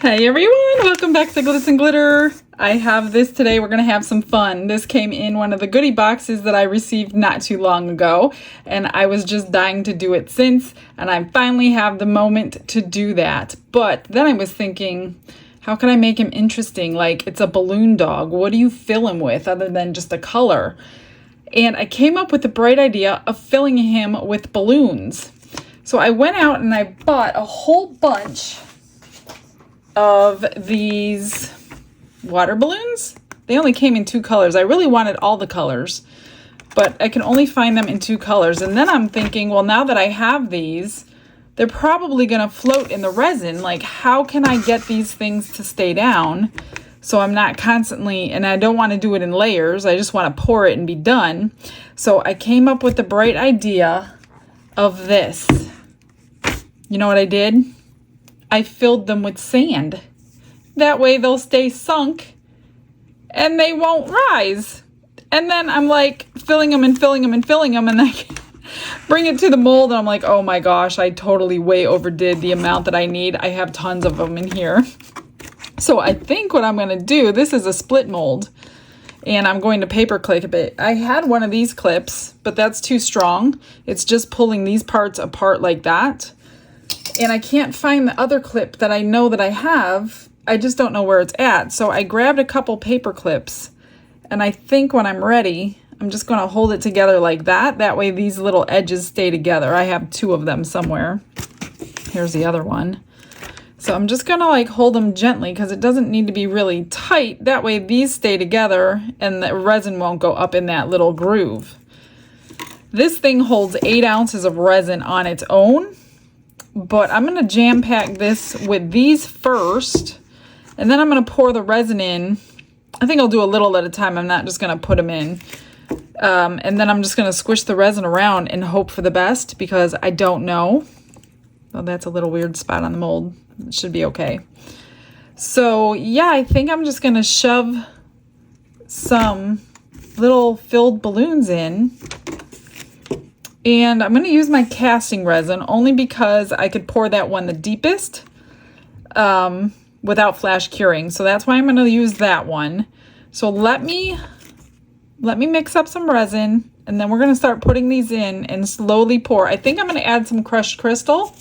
Hey everyone, welcome back to Glitz and Glitter. I have this today. We're going to have some fun. This came in one of the goodie boxes that I received not too long ago, and I was just dying to do it since, and I finally have the moment to do that. But then I was thinking, how can I make him interesting? Like, it's a balloon dog. What do you fill him with other than just a color? And I came up with the bright idea of filling him with balloons. So I went out and I bought a whole bunch of these water balloons. They only came in 2 colors. I really wanted all the colors, but I can only find them in 2 colors. And then I'm thinking, well, now that I have these, they're probably gonna float in the resin. Like, how can I get these things to stay down so I'm not constantly, and I don't want to do it in layers. I just want to pour it and be done. So I came up with the bright idea of this. You know what I did? I filled them with sand. That way they'll stay sunk and they won't rise. And then I'm like filling them and filling them and filling them, and I bring it to the mold and I'm like, oh my gosh, I totally way overdid the amount that I need. I have tons of them in here. So I think what I'm gonna do, this is a split mold, and I'm going to paper clip it. I had one of these clips, but that's too strong. It's just pulling these parts apart like that. And I can't find the other clip that I know that I have. I just don't know where it's at. So I grabbed a couple paper clips, and I think when I'm ready, I'm just gonna hold it together like that. That way these little edges stay together. I have 2 of them somewhere. Here's the other one. So I'm just gonna like hold them gently because it doesn't need to be really tight. That way these stay together and the resin won't go up in that little groove. This thing holds 8 ounces of resin on its own, but I'm gonna jam pack this with these first, and then I'm gonna pour the resin in. I think I'll do a little at a time. I'm not just gonna put them in. And then I'm just gonna squish the resin around and hope for the best because I don't know. Oh, that's a little weird spot on the mold. It should be okay. So yeah, I think I'm just gonna shove some little filled balloons in. And I'm going to use my casting resin only because I could pour that one the deepest without flash curing. So that's why I'm going to use that one. So let me mix up some resin, and then we're going to start putting these in and slowly pour. I think I'm going to add some crushed crystal.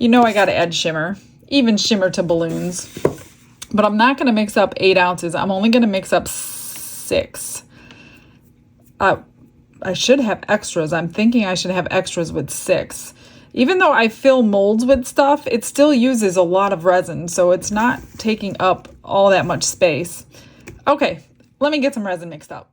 You know I got to add shimmer, even shimmer to balloons. But I'm not going to mix up 8 ounces. I'm only going to mix up 6. I should have extras. I'm thinking I should have extras with 6. Even though I fill molds with stuff, it still uses a lot of resin, so it's not taking up all that much space. Okay, let me get some resin mixed up.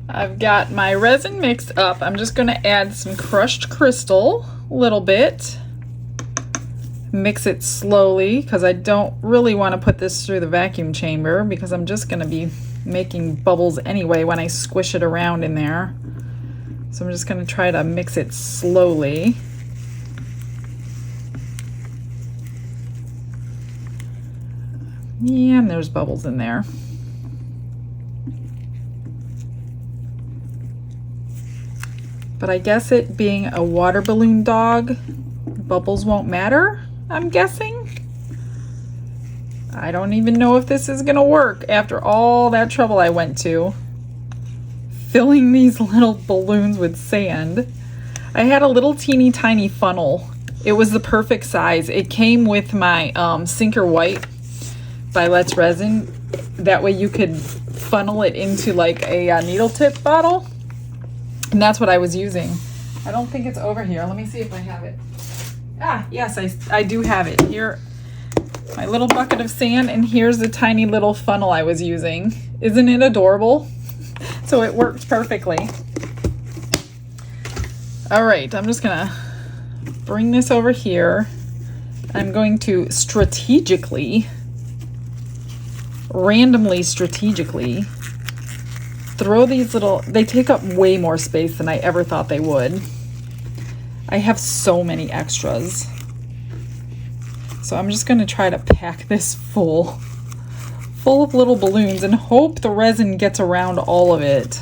I've got my resin mixed up. I'm just going to add some crushed crystal, a little bit. Mix it slowly because I don't really want to put this through the vacuum chamber because I'm just going to be making bubbles anyway when I squish it around in there. So I'm just going to try to mix it slowly. Yeah, and there's bubbles in there. But I guess it being a water balloon dog, bubbles won't matter, I'm guessing. I don't even know if this is gonna work after all that trouble I went to filling these little balloons with sand. I had a little teeny tiny funnel. It was the perfect size. It came with my Sinker White by Let's Resin. That way you could funnel it into like a needle tip bottle. And that's what I was using. I don't think it's over here. Let me see if I have it. Ah, yes, I do have it. Here, my little bucket of sand, and here's the tiny little funnel I was using. Isn't it adorable? So it worked perfectly. All right, I'm just gonna bring this over here. I'm going to randomly strategically throw these little, they take up way more space than I ever thought they would. I have so many extras. So I'm just gonna try to pack this full full of little balloons and hope the resin gets around all of it.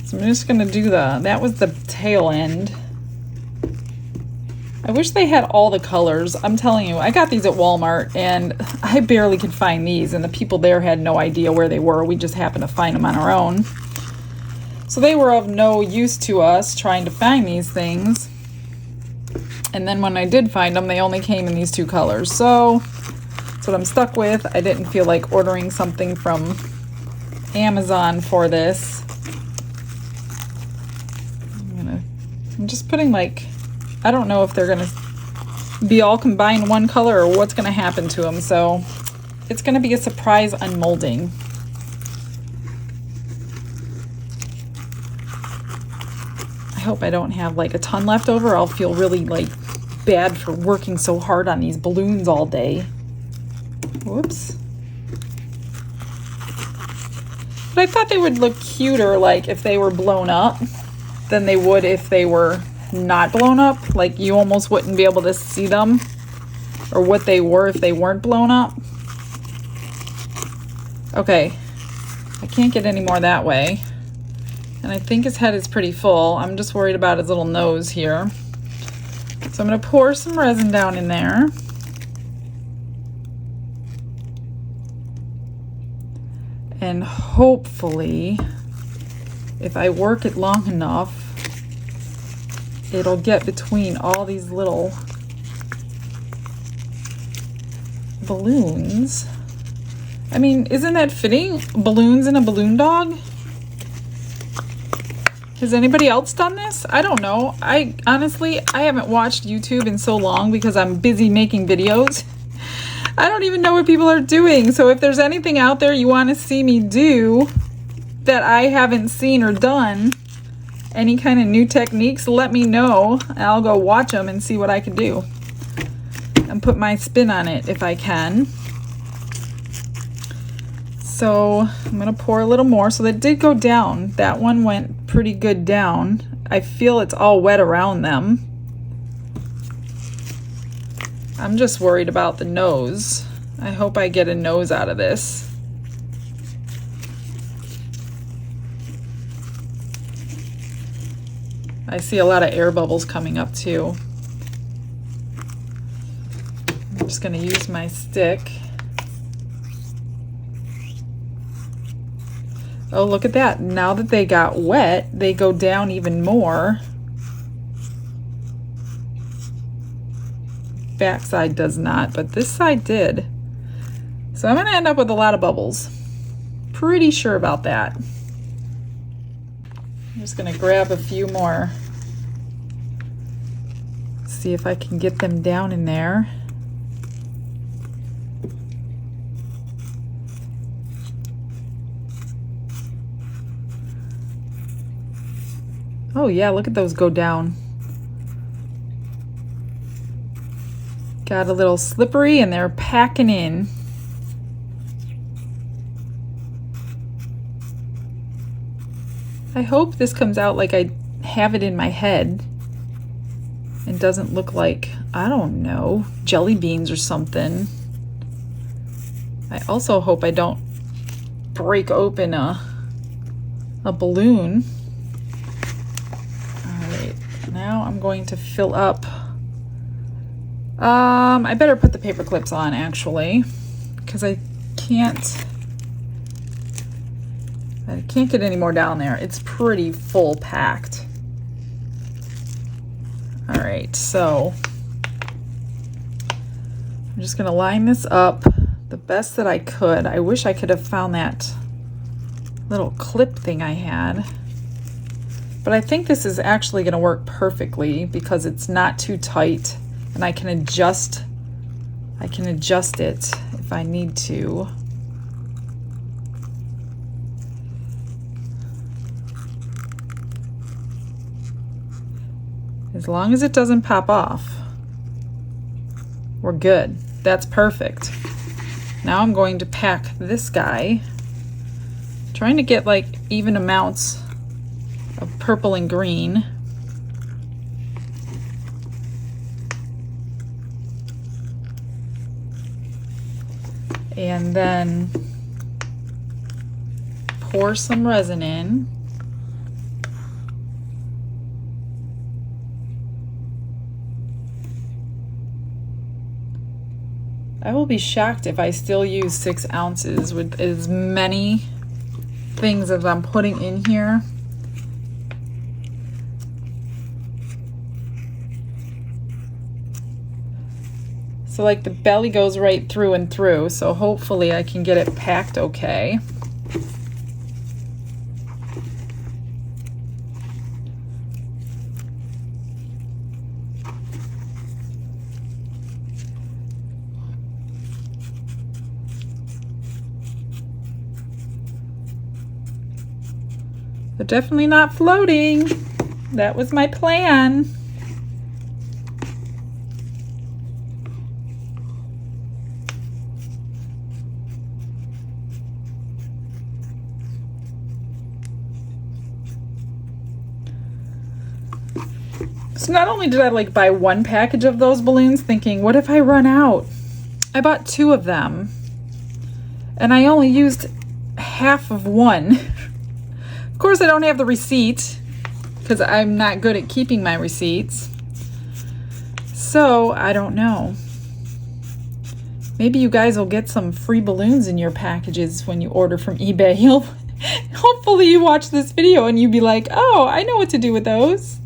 So I'm just gonna do that was the tail end. I wish they had all the colors. I'm telling you, I got these at Walmart and I barely could find these, and the people there had no idea where they were. We just happened to find them on our own. So they were of no use to us trying to find these things. And then when I did find them, they only came in these two colors. So that's what I'm stuck with. I didn't feel like ordering something from Amazon for this. I'm just putting like, I don't know if they're gonna be all combined in one color or what's gonna happen to them. So it's gonna be a surprise unmolding. I hope I don't have like a ton left over. I'll feel really like bad for working so hard on these balloons all day. Whoops. But I thought they would look cuter like if they were blown up than they would if they were not blown up. Like you almost wouldn't be able to see them or what they were if they weren't blown up. Okay, I can't get any more that way. And I think his head is pretty full. I'm just worried about his little nose here. So I'm gonna pour some resin down in there. And hopefully, if I work it long enough, it'll get between all these little balloons. I mean, isn't that fitting? Balloons in a balloon dog? Has anybody else done this? I don't know. I honestly haven't watched YouTube in so long because I'm busy making videos. I don't even know what people are doing. So if there's anything out there you want to see me do that I haven't seen or done, any kind of new techniques, let me know. I'll go watch them and see what I can do and put my spin on it if I can. So I'm gonna pour a little more. So that did go down. That one went pretty good down. I feel it's all wet around them. I'm just worried about the nose. I hope I get a nose out of this. I see a lot of air bubbles coming up too. I'm just gonna use my stick. Oh, look at that. Now that they got wet, they go down even more. Back side does not, but this side did. So I'm gonna end up with a lot of bubbles. Pretty sure about that. I'm just gonna grab a few more. See if I can get them down in there. Oh yeah, look at those go down. Got a little slippery and they're packing in. I hope this comes out like I have it in my head and doesn't look like, I don't know, jelly beans or something. I also hope I don't break open a balloon. Now I'm going to fill up. I better put the paper clips on actually, because I can't get any more down there. It's pretty full packed. All right, so I'm just gonna line this up the best that I could. I wish I could have found that little clip thing I had. But I think this is actually going to work perfectly because it's not too tight and I can adjust it if I need to. As long as it doesn't pop off, we're good. That's perfect. Now I'm going to pack this guy, trying to get like even amounts of purple and green. And then pour some resin in. I will be shocked if I still use 6 ounces with as many things as I'm putting in here. So like the belly goes right through and through, so hopefully I can get it packed okay. They're definitely not floating. That was my plan. So not only did I like buy 1 package of those balloons thinking, what if I run out? I bought 2 of them and I only used half of one. Of course, I don't have the receipt because I'm not good at keeping my receipts. So I don't know. Maybe you guys will get some free balloons in your packages when you order from eBay. Hopefully you watch this video and you be like, oh, I know what to do with those.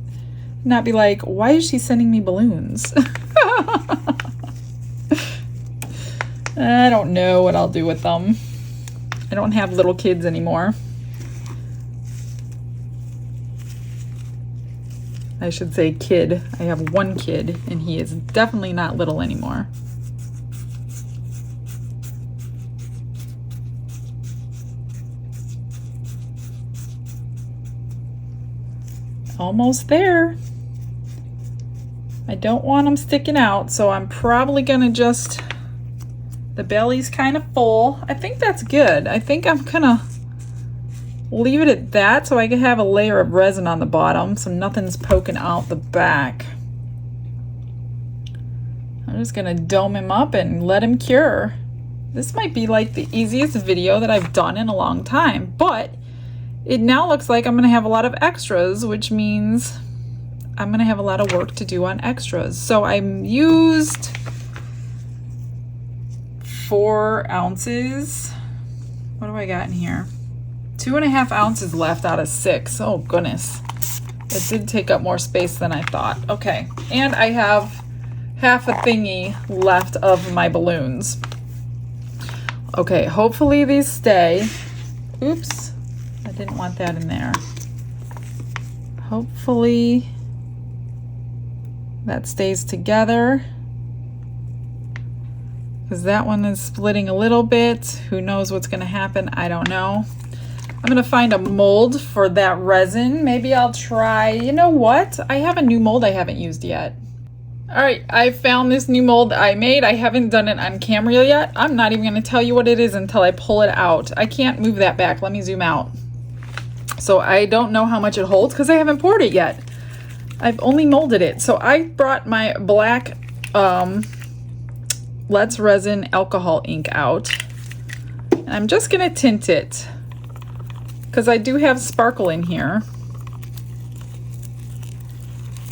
Not be like, why is she sending me balloons? I don't know what I'll do with them. I don't have little kids anymore. I should say kid. I have 1 kid and he is definitely not little anymore. Almost there. I don't want them sticking out, so I'm probably gonna just, the belly's kind of full. I think that's good. I think I'm gonna leave it at that so I can have a layer of resin on the bottom so nothing's poking out the back. I'm just gonna dome him up and let him cure. This might be like the easiest video that I've done in a long time, but it now looks like I'm gonna have a lot of extras, which means I'm gonna have a lot of work to do on extras. So I used 4 ounces. What do I got in here? 2.5 ounces left out of 6. Oh goodness. It did take up more space than I thought. Okay, and I have half a thingy left of my balloons. Okay, hopefully these stay. Oops, I didn't want that in there. Hopefully that stays together, because that one is splitting a little bit. Who knows what's going to happen? I don't know. I'm going to find a mold for that resin. Maybe I'll try, you know what? I have a new mold I haven't used yet. All right, I found this new mold I made. I haven't done it on camera yet. I'm not even going to tell you what it is until I pull it out. I can't move that back. Let me zoom out. So I don't know how much it holds because I haven't poured it yet. I've only molded it. So I brought my black Let's Resin alcohol ink out. And I'm just going to tint it because I do have sparkle in here.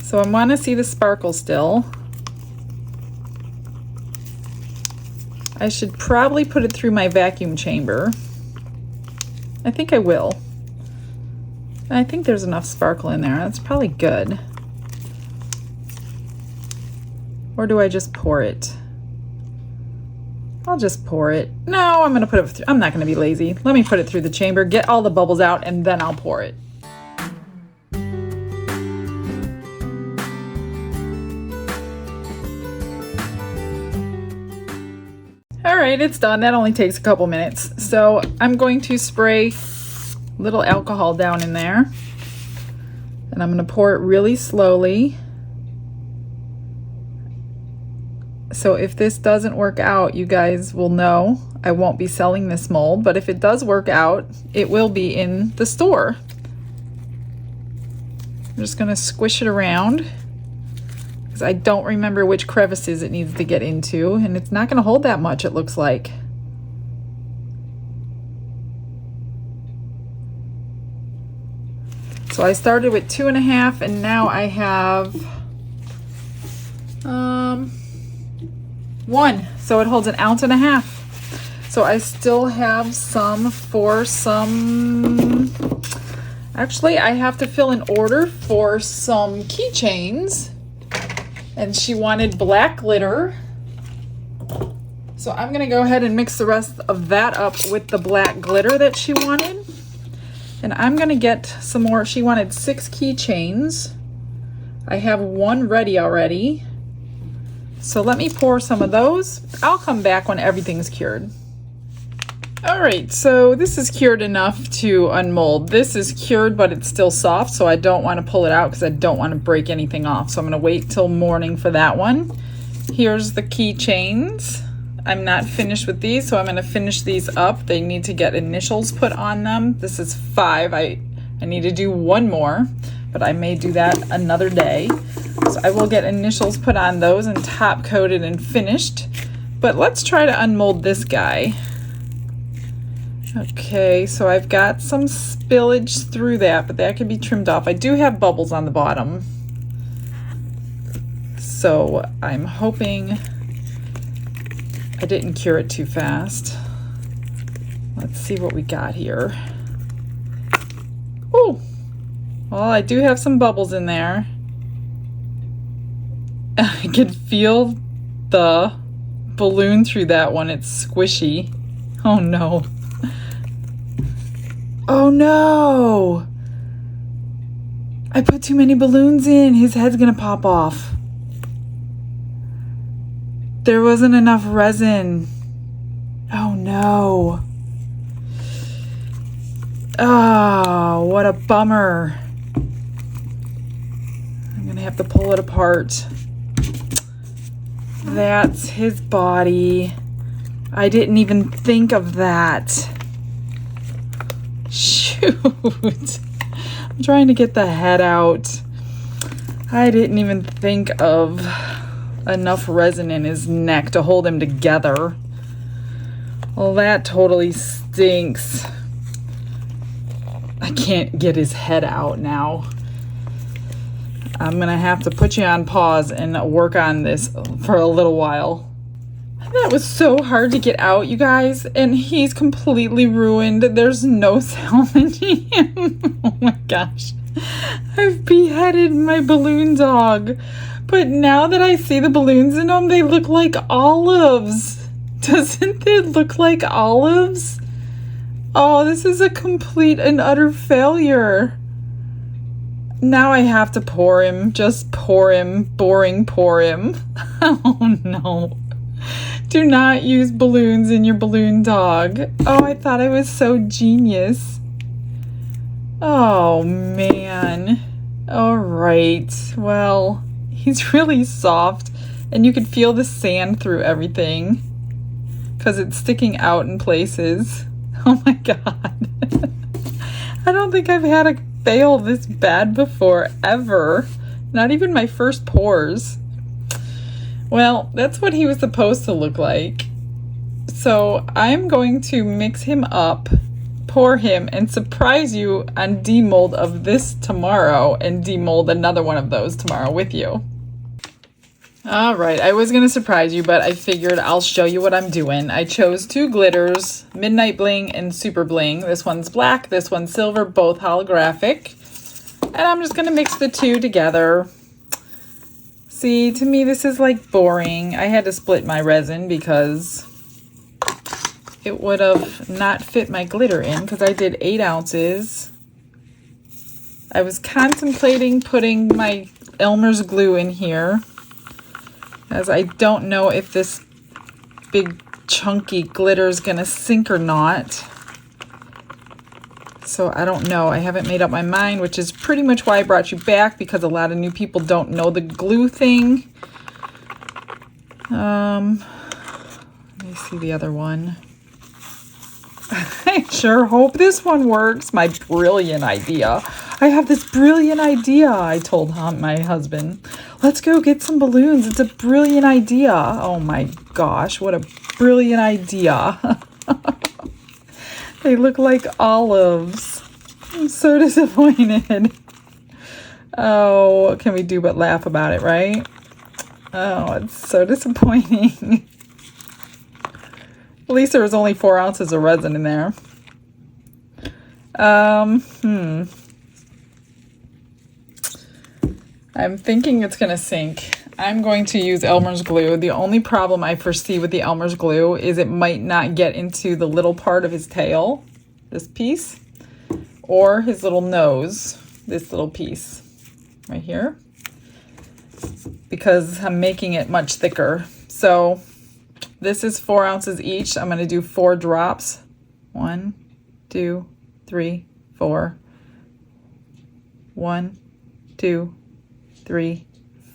So I want to see the sparkle still. I should probably put it through my vacuum chamber. I think I will. I think there's enough sparkle in there. That's probably good. Or do I just pour it? I'll just pour it. No, I'm going to put it through. I'm not going to be lazy. Let me put it through the chamber, get all the bubbles out, and then I'll pour it. All right, it's done. That only takes a couple minutes. So I'm going to spray a little alcohol down in there, and I'm going to pour it really slowly. So if this doesn't work out, you guys will know I won't be selling this mold, but if it does work out, it will be in the store. I'm just going to squish it around because I don't remember which crevices it needs to get into, and it's not going to hold that much, it looks like. So I started with 2.5 and now I have 1. So it holds 1.5 ounces. So I still have some for some. Actually, I have to fill an order for some keychains. And she wanted black glitter. So I'm going to go ahead and mix the rest of that up with the black glitter that she wanted. And I'm going to get some more. She wanted 6 keychains. I have 1 ready already. So let me pour some of those. I'll come back when everything's cured. All right, so this is cured enough to unmold. This is cured, but it's still soft, so I don't want to pull it out because I don't want to break anything off. So I'm going to wait till morning for that one. Here's the keychains. I'm not finished with these, so I'm going to finish these up. They need to get initials put on them. This is 5. I need to do 1 more, but I may do that another day. So I will get initials put on those and top coated and finished. But let's try to unmold this guy. Okay, so I've got some spillage through that, but that can be trimmed off. I do have bubbles on the bottom. So I'm hoping I didn't cure it too fast. Let's see what we got here. Oh, well, I do have some bubbles in there. I can feel the balloon through that one. It's squishy. Oh no. Oh no! I put too many balloons in. His head's gonna pop off. There wasn't enough resin. Oh no. Oh, what a bummer. I'm gonna have to pull it apart. That's his body. I didn't even think of that. Shoot. I'm trying to get the head out. I didn't even think of enough resin in his neck to hold him together. Well, that totally stinks. I can't get his head out now. I'm gonna have to put you on pause and work on this for a little while. That was so hard to get out, you guys, and he's completely ruined. There's no salvaging him. Oh my gosh. I've beheaded my balloon dog. But now that I see the balloons in them, they look like olives. Doesn't it look like olives? Oh, this is a complete and utter failure. Now I have to pour him. Just pour him. Boring pour him. Oh no. Do not use balloons in your balloon dog. Oh, I thought I was so genius. Oh, man. All right. Well, he's really soft, and you could feel the sand through everything because it's sticking out in places. Oh, my God. I don't think I've had a fail this bad before, ever. Not even my first pours. Well, that's what he was supposed to look like. So I'm going to mix him up, pour him, and surprise you on demold of this tomorrow and demold another one of those tomorrow with you. All right, I was going to surprise you, but I figured I'll show you what I'm doing. I chose 2 glitters, Midnight Bling and Super Bling. This one's black, this one's silver, both holographic. And I'm just going to mix the 2 together. See, to me, this is like boring. I had to split my resin because it would have not fit my glitter in because I did 8 ounces. I was contemplating putting my Elmer's glue in here as I don't know if this big chunky glitter is going to sink or not. So I don't know. I haven't made up my mind, which is pretty much why I brought you back, because a lot of new people don't know the glue thing. Let me see the other one. I sure hope this one works. My brilliant idea. I have this brilliant idea, I told my husband. Let's go get some balloons. It's a brilliant idea. Oh my gosh, what a brilliant idea. They look like olives. I'm so disappointed. Oh, what can we do but laugh about it, right? Oh, it's so disappointing. At least there was only 4 ounces of resin in there. I'm thinking it's gonna sink. I'm going to use Elmer's glue. The only problem I foresee with the Elmer's glue is it might not get into the little part of his tail, this piece, or his little nose, this little piece right here, because I'm making it much thicker. So this is 4 ounces each. I'm going to do 4 drops. 1, 2, 3, 4. 1, 2, 3,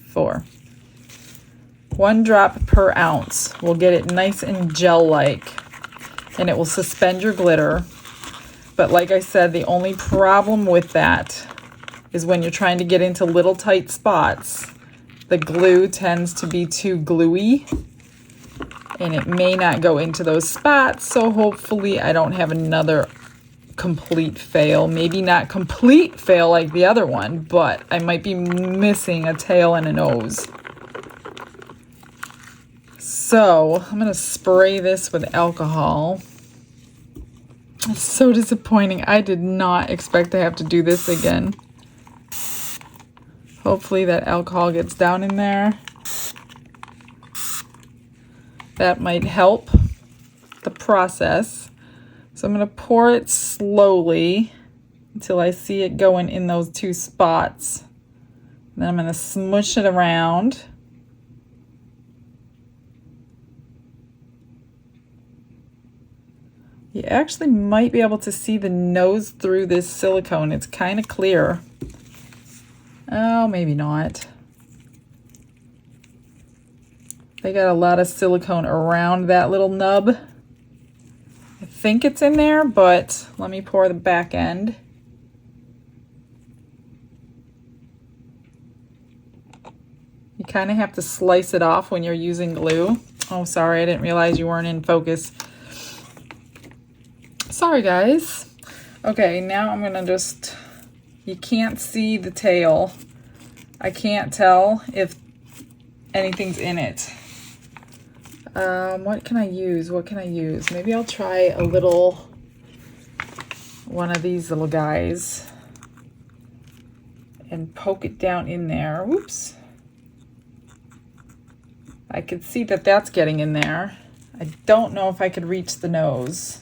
4. 1 drop per ounce will get it nice and gel-like, and it will suspend your glitter. But like I said, the only problem with that is when you're trying to get into little tight spots, the glue tends to be too gluey, and it may not go into those spots. So hopefully I don't have another complete fail. Maybe not complete fail like the other one, but I might be missing a tail and a nose. So I'm gonna spray this with alcohol. It's so disappointing. I did not expect to have to do this again. Hopefully that alcohol gets down in there. That might help the process. So I'm gonna pour it slowly until I see it going in those 2 spots. Then I'm gonna smush it around. You actually might be able to see the nose through this silicone. It's kind of clear. Oh, maybe not. They got a lot of silicone around that little nub. I think it's in there, but let me pour the back end. You kind of have to slice it off when you're using glue. Oh, sorry, I didn't realize you weren't in focus. Sorry, guys. Okay, now I'm gonna just, you can't see the tail. I can't tell if anything's in it. What can I use? What can I use? Maybe I'll try a little, one of these little guys and poke it down in there. Whoops. I could see that that's getting in there. I don't know if I could reach the nose.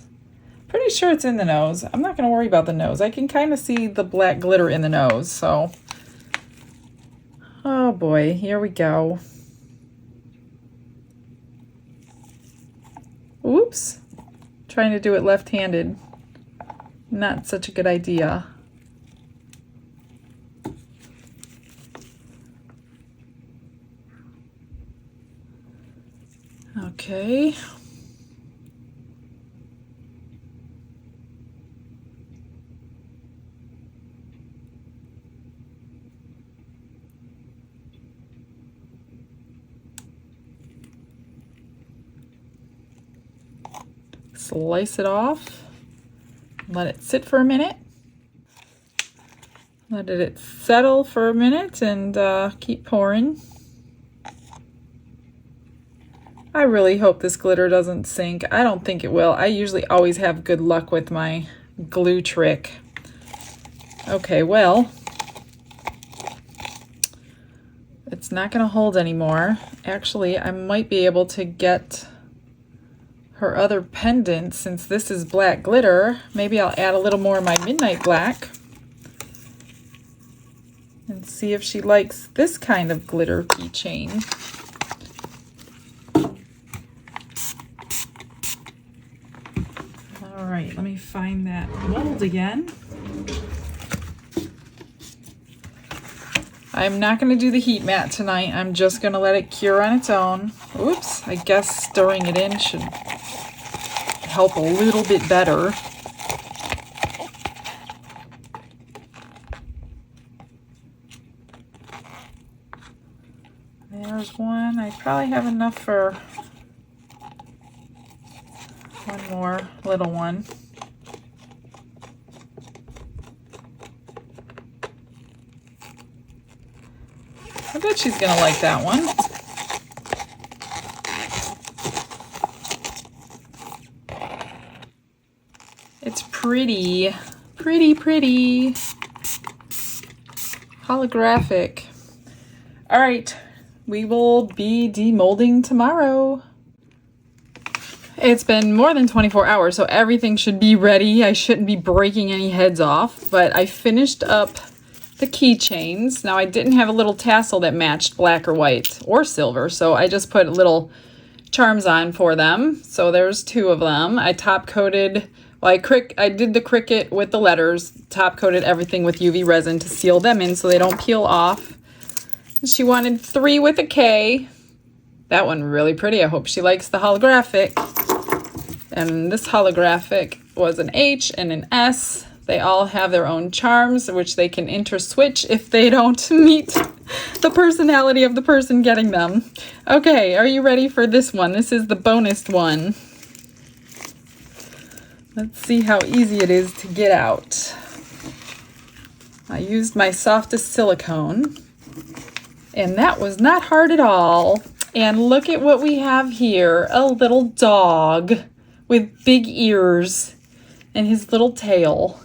Pretty sure it's in the nose. I'm not going to worry about the nose. I can kind of see the black glitter in the nose, so. Oh boy, here we go. Oops. Trying to do it left-handed. Not such a good idea. Okay. Slice it off, let it sit for a minute, let it settle for a minute, and keep pouring. I really hope this glitter doesn't sink. I don't think it will. I usually always have good luck with my glue trick. Okay, well, it's not going to hold anymore. Actually, I might be able to get her other pendant, since this is black glitter. Maybe I'll add a little more of my midnight black and see if she likes this kind of glitter keychain. All right, let me find that mold again. I'm not going to do the heat mat tonight. I'm just going to let it cure on its own. Oops, I guess stirring it in should help a little bit better. There's one. I probably have enough for one more little one. I bet she's gonna like that one. It's pretty, pretty, pretty. Holographic. All right, we will be demolding tomorrow. It's been more than 24 hours, so everything should be ready. I shouldn't be breaking any heads off, but I finished up the keychains. Now, I didn't have a little tassel that matched black or white or silver, so I just put little charms on for them. So there's 2 of them. I top coated, well, I did the Cricut with the letters, top coated everything with UV resin to seal them in so they don't peel off. She wanted 3 with a K. That one really pretty. I hope she likes the holographic. And this holographic was an H and an S. They all have their own charms, which they can interswitch if they don't meet the personality of the person getting them. Okay, are you ready for this one? This is the bonus one. Let's see how easy it is to get out. I used my softest silicone, and that was not hard at all. And look at what we have here, a little dog with big ears and his little tail.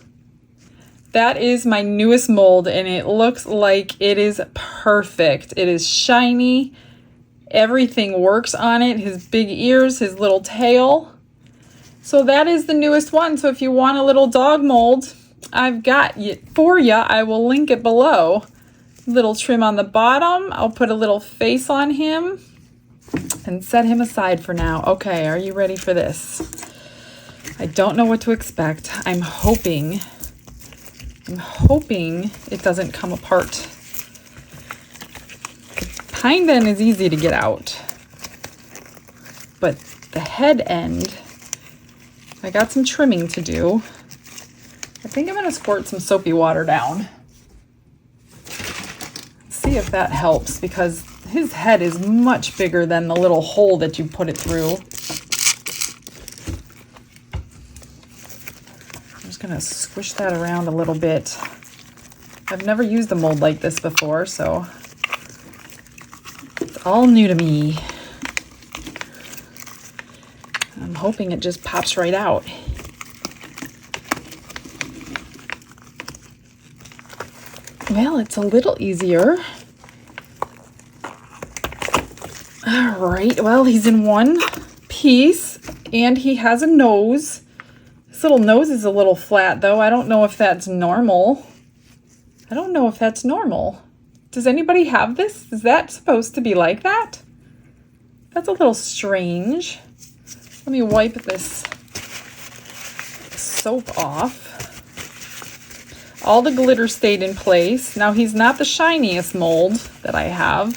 That is my newest mold, and it looks like it is perfect. It is shiny. Everything works on it. His big ears, his little tail. So that is the newest one. So if you want a little dog mold, I've got it for you. I will link it below. Little trim on the bottom. I'll put a little face on him and set him aside for now. Okay, are you ready for this? I don't know what to expect. I'm hoping it doesn't come apart. The hind end is easy to get out, but the head end, I got some trimming to do. I think I'm gonna squirt some soapy water down. See if that helps, because his head is much bigger than the little hole that you put it through. I'm just gonna squish that around a little bit. I've never used a mold like this before, so it's all new to me. I'm hoping it just pops right out. Well, it's a little easier. All right, well, he's in one piece, and he has a nose. His little nose is a little flat, though. I don't know if that's normal. Does anybody have this? Is that supposed to be like that? That's a little strange. Let me wipe this soap off. All the glitter stayed in place. Now, he's not the shiniest mold that I have,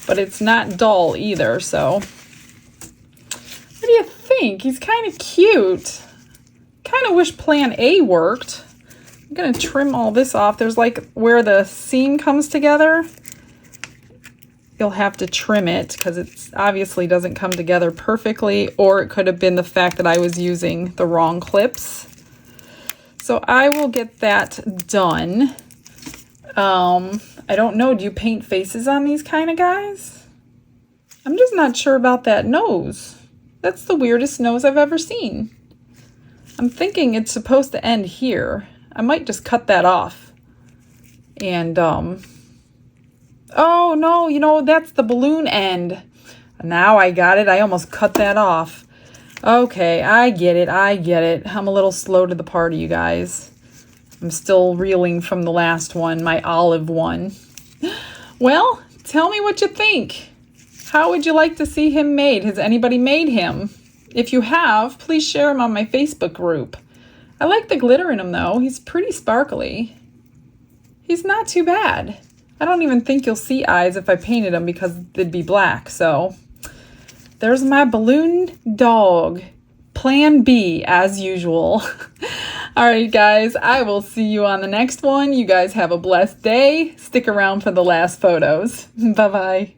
but it's not dull either, so. What do you think? He's kind of cute. Kind of wish plan A worked. I'm gonna trim all this off. There's like where the seam comes together. You'll have to trim it because it obviously doesn't come together perfectly, or it could have been the fact that I was using the wrong clips. So I will get that done. I don't know, do you paint faces on these kind of guys? I'm just not sure about that nose. That's the weirdest nose I've ever seen. I'm thinking it's supposed to end here. I might just cut that off. And, oh no, you know, that's the balloon end. Now I got it. I almost cut that off. Okay, I get it. I'm a little slow to the party, you guys. I'm still reeling from the last one, my olive one. Well, tell me what you think. How would you like to see him made? Has anybody made him? If you have, please share him on my Facebook group. I like the glitter in him, though. He's pretty sparkly. He's not too bad. I don't even think you'll see eyes if I painted him because they'd be black, so. There's my balloon dog. Plan B, as usual. All right, guys, I will see you on the next one. You guys have a blessed day. Stick around for the last photos. Bye-bye.